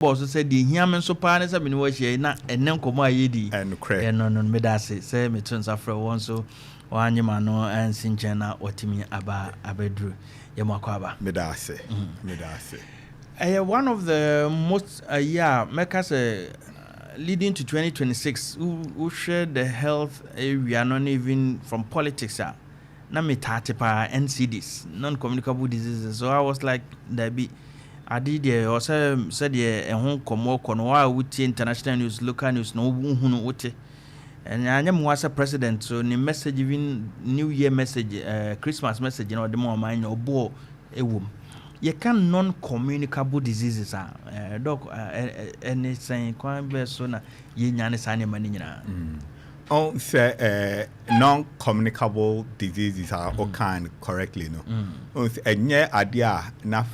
boss said the Yaman so partners have been watching na and Nanko Yedi and crack and non medasi say me turns after one so one Yamano and Sinjana or Timmy Aba Abedru Yamakwaba medase. One of the most make us leading to 2026 who share the health area not even from politics na me tatipa NCDs non-communicable diseases. So I was like there be I did also said a home komo kono with international news, local news, no hunu wote. And I am was a president, so the message even New Year message, Christmas message, the more mine or bo a womb. You can non-communicable diseases doc and saying quite best sooner ye nyanis animanina. Oh, say non-communicable diseases are all kind correctly, no. And yeah, idea enough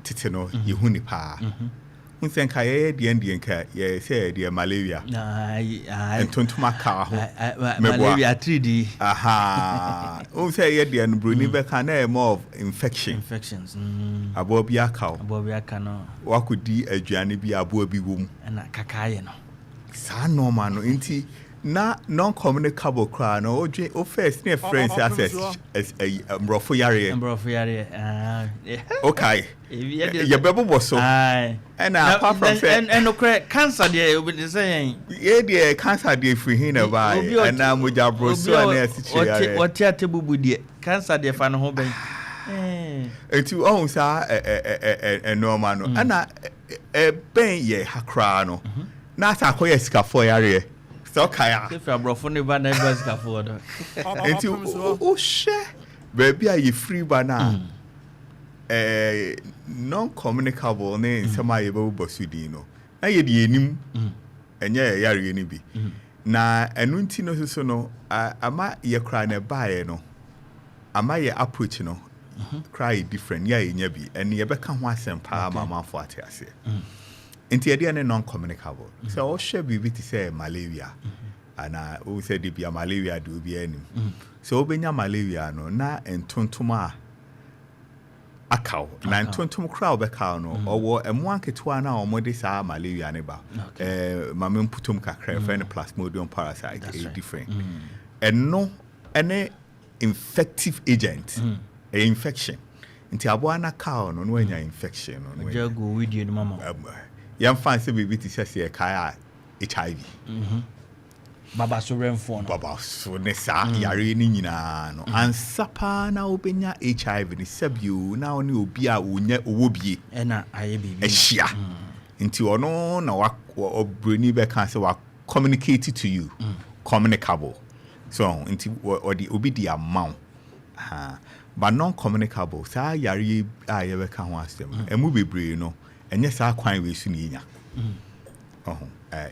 titano yehuni pa. Think I the Indian cat, yeah, say the malaria. And tontuma car malaria 3D. Aha. Oh, say the and Bruni Becane more of infections. Above Yakao. What could be a journey be a boy be womb? And a cacayano. San no man, inti. Na non-communicable cry no o first near friends as a brofo yare okay your baby was so and apart from and no cancer there you be saying yeah cancer there free him by and now we just broso and situation what your table with the cancer there for no home and you own sa a normal no and a ben ye hakra no na ta ko yesika for yare. So kaya. If you are broken, you ban never afford. And you oh share, baby, are you free banana? Non-communicable name. Some are able to Sudino. I had the enim, and yeah, yari be. Na and untino so no. Ama ye crying a buy no. Ama ye approach no. Cry different. Yeah, in yebi, and ye become once and power mamma for it. I say. Inti adi non-communicable. So all share be to say malaria, and I always said it be a malaria do be any. So benya malaria no na entontoma akaw na entontom crowd be kaw no or emwan ketwa na omode sa malaria ne ba. Mame mputum kakra friend plasmodium parasite is different. And no any infective agent, a infection. Inti abo na kaw no enya infection no. Jago with you mama. Yam fancy baby to say kaya HIV. Baba so renfo. Baba so nesa yare ni nyina no. Ansapa na obenya HIV ni sebio na oni obi a wonya owobie. E na aye bibi. Ehia. Nti ono na wa obrani be kan say wa communicate to you. Communicable. So nti odi obi di amount. But non-communicable sa yare a ye be kan ho asem. Emu bebre no. And yes, I quite wish you need.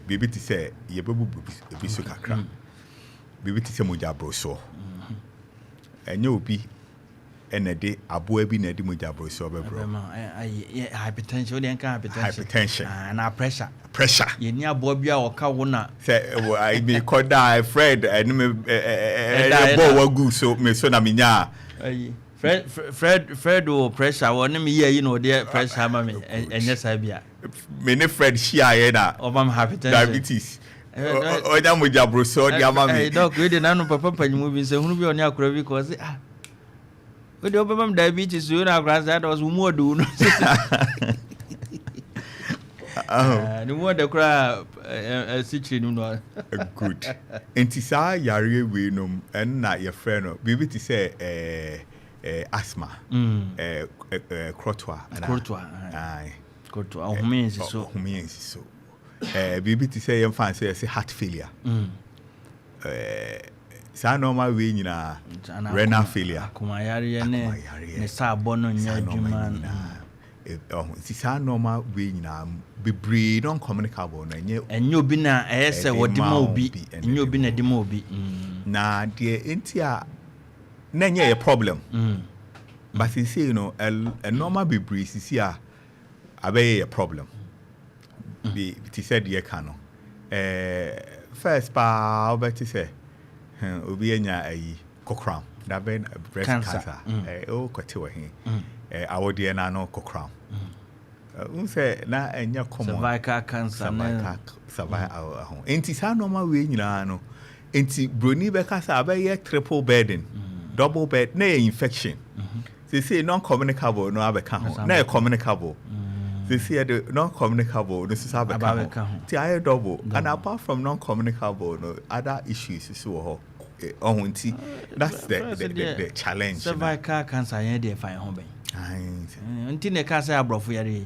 Baby to say, ye babu be so kakra. Baby to say, Moja broso. And you'll be and a day a boy be near the Moja broso. Hypertension, hypertension, and our pressure. You near Bobia or Kawana. Say, I may call die Fred and me a boy good so me son amina. Fred or pressure or name here, you know, dear pressure, mammy, and yes, I be. Many Fred Shia, or I'm happy diabetes. Or damn with your broso, dear mammy. Dog, we didn't know Papa movies, and who be on your crowd because with the Obama diabetes, you know, grass that was more do. The more the crowd, situation, good. And Tisa Yari Winum, and not your friend, baby to say, asthma, crotwa, who means so. Baby to say, I'm fancy, say heart failure. Sa normal way in renal failure. Kumayari and Sa Bono, Yajuman. Sa normal way in be breed non-communicable, and you been a essay what demobi, and you been a demobi. Na dear Intia. Nanya a problem. But you see, you know, a normal be breeze is here a problem. Be said, dear Cano. First, pa, but you say, Obianya a cockram, that been breast cancer. Oh, quite away. Our dear Nano cockram. say na enya common cervical cancer cervical enti sa normal we nyina no enti broni be ka sa be triple burden double bed na infection they say non-communicable no abeka ho na communicable they say the non-communicable this is abeka ho ti aye double and apart from non-communicable no other issues so that's the challenge. Cervical cancer yen dey fine ho ben. Nti ne ka say abrofo yare.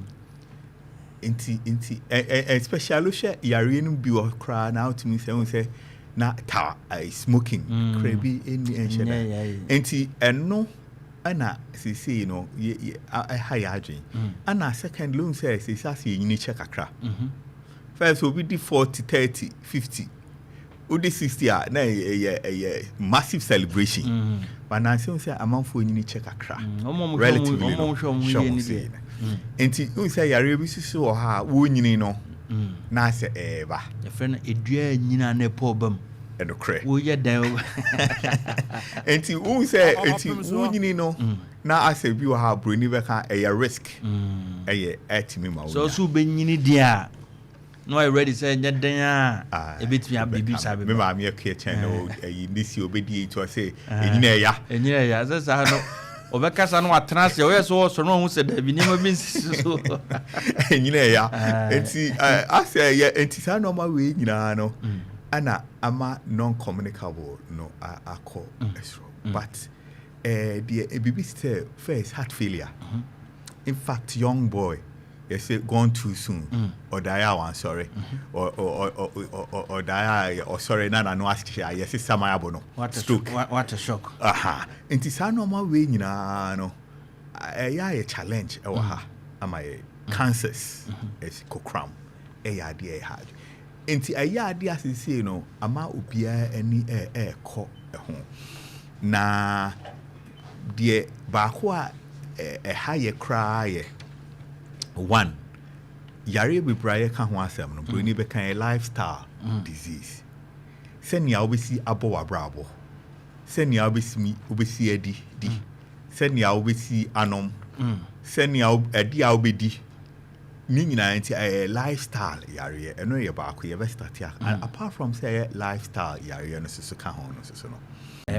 Nti especially share yare no bi o kra na to me say na ta smoking krebi any ensheda. Nti eno ana sisi you know high aging. Ana second loan say say you need check akra. First will be the 40 30 50 Udi 60 na a massive celebration. But now say amount for you check akra. Relatively. Enti you say yare bi so ha wo nyini no. Na say eba. Your friend edua nyina na problem. And the cray. Wo ye dan. Enti you say enti wo nyini no. Na ase bi wo ha bro ni be kan a risk. Etimi ma wo. So be nyini dia. No, I ready say that then a bit me baby sabe. Me ma me ke channel this obedi to say enyina ya. Enyina ya say sa no. Obekasa no atena se o yeso so no hu se da bi ni ma bi so. Enyina ya. Enti ase ya enti sa normal we nyina no. Ana ama non-communicable no akọ esro. But the baby still first heart failure. In fact young boy yes, gone too soon, or die one sorry, or die or sorry, no ask you. Yes, it's Samayabono. Stroke. What a shock. Aha. And it's a normal way, you know. A challenge. Am I cancers? It's cocram. A idea had. And a yard, as you say, you know, ama ubia any air co a home. Na dear Bakwa a higher cry. One, yare be braye kan ho asem no broni be kan lifestyle disease. Send ya obesi abo wabrabo. Send ya obesi edi di. Send ya obesi anom. Send ya edi a obedi. Ni nyina nti lifestyle yare eno ye ba ko ye be start ya. Apart from say lifestyle yare no so kan ho no so no.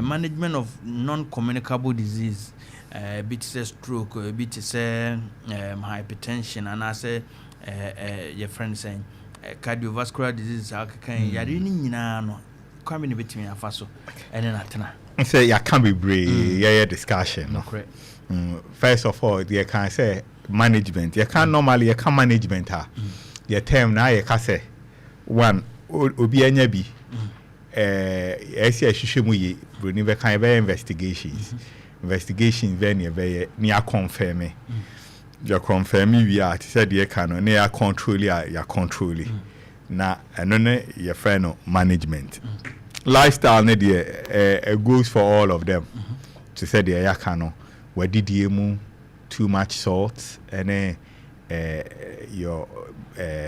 Management of non-communicable disease. Bit say stroke, bit say hypertension, and I say your friend saying cardiovascular disease. I can yare ni nyina no kwame ni betimi afa so ene na tena. Say ya can be brave discussion. No correct. First of all, you can say management. You can normally you can management ha. Your term na you can say one obi anya bi esi ahwehwemu yi broni be kan be investigations. Investigation then you near confirm me. You confirm me we are said you can near control ya control. Na and your friend management. Lifestyle ne there goes for all of them. To say the ya can where did you too much salt and your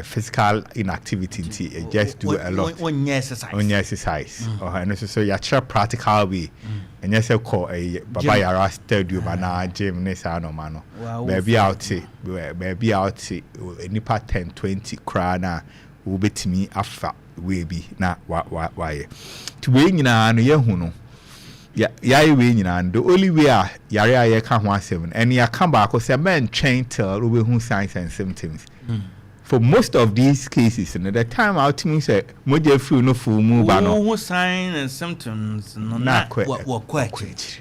physical inactivity just do a lot on exercise and so you try practical way and you say call a baba yara stadium na gym ne sa no mano baby out nipa 10 20 kra na wo betimi afa we bi na why to we nyina no ye hu no ya we nyina the only way yare ya ka ho asem and ya come back say men train till we hu signs and symptoms. For most of these cases, the time out to me say, "Moje feel no full move." No sign and symptoms, no what quite.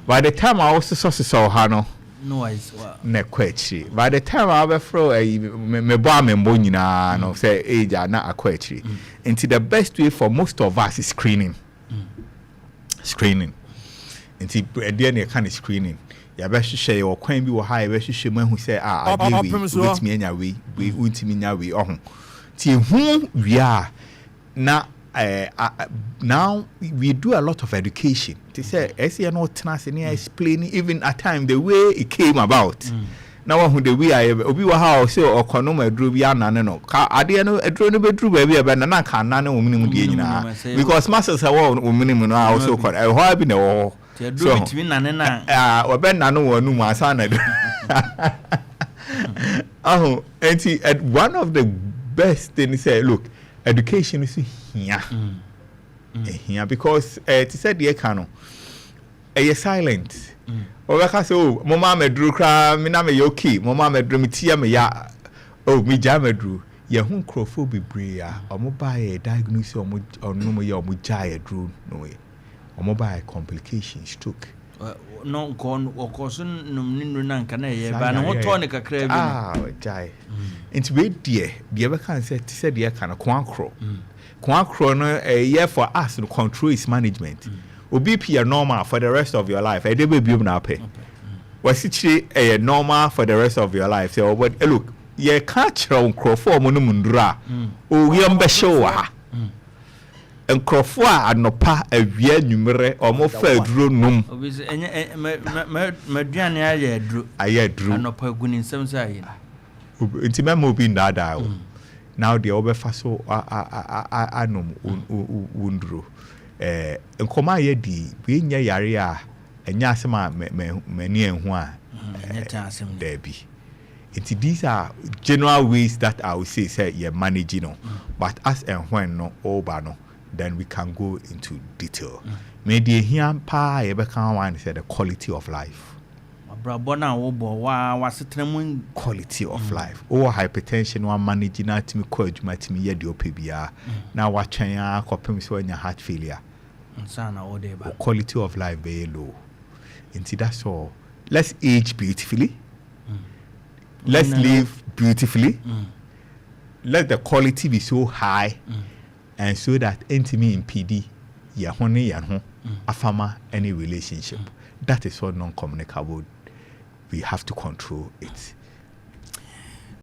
By the time I also saw Hano, no, it's ne quetchi. By the time I ever throw me bomb and bonina, no say age are not a quetchi. And the best way for most of us is screening. Screening. And the kind of screening. Ya be hwehwe o kwan bi wo ha ya be hwehwe mu hu say ade we wetimi anya we untimi nya we ohun ti hu wia na now we do a lot of education to say ese no tenase ne explain even at time the way it came about now who the way I obi wa ha o say okono ma aduro bi anane no ka ade no aduro no beduru ba bi e be na ka anane wo minimu die nyina because masters ha wo minimu no a also ko e ho abi na wo so between nane na obe nane wo nu mu asa na And one of the best things say, look, education is here. Here because it said the econo. You're silent. Or I say, oh, Mama me drew cry, me na me yoki, Mama me drew me tia me ya. Oh, me jam me drew. Your home crowphobe brea, or mobile diagnosis or no more your mujaya drew no way. Or mobile complications took. No con or cousin no nan can I but no tonica crab. Jai. It's wait, dear. The ever can said the kind of quancro. Quancro a year for us to control its management. Will be normal for the rest of your life. I did be now pay. Was it a normal for the rest of your life? So, but look. Ye catch on crofo monumundra. O yambe showa. And crofo anopa a via numere or more fair drew num. Mediana drew. I drew. Anopa winning some side. Intimate moving that dial. Now the overfaso anum wundru. And coma ye di, being ya yaria, and yasama many and one. Debbie. These are general ways that I would say you're managing, but as and when no over no, then we can go into detail. Maybe here pa ever can one say the quality of life. Quality of life. Or hypertension one managing at me coach my team ye do PBR. Now watching ya Opemsuo in your heart failure. Quality of life very low. That's all. Let's age beautifully. Let's live beautifully. Let the quality be so high, and so that intimate in PD, afama any relationship. That is what non-communicable. We have to control it.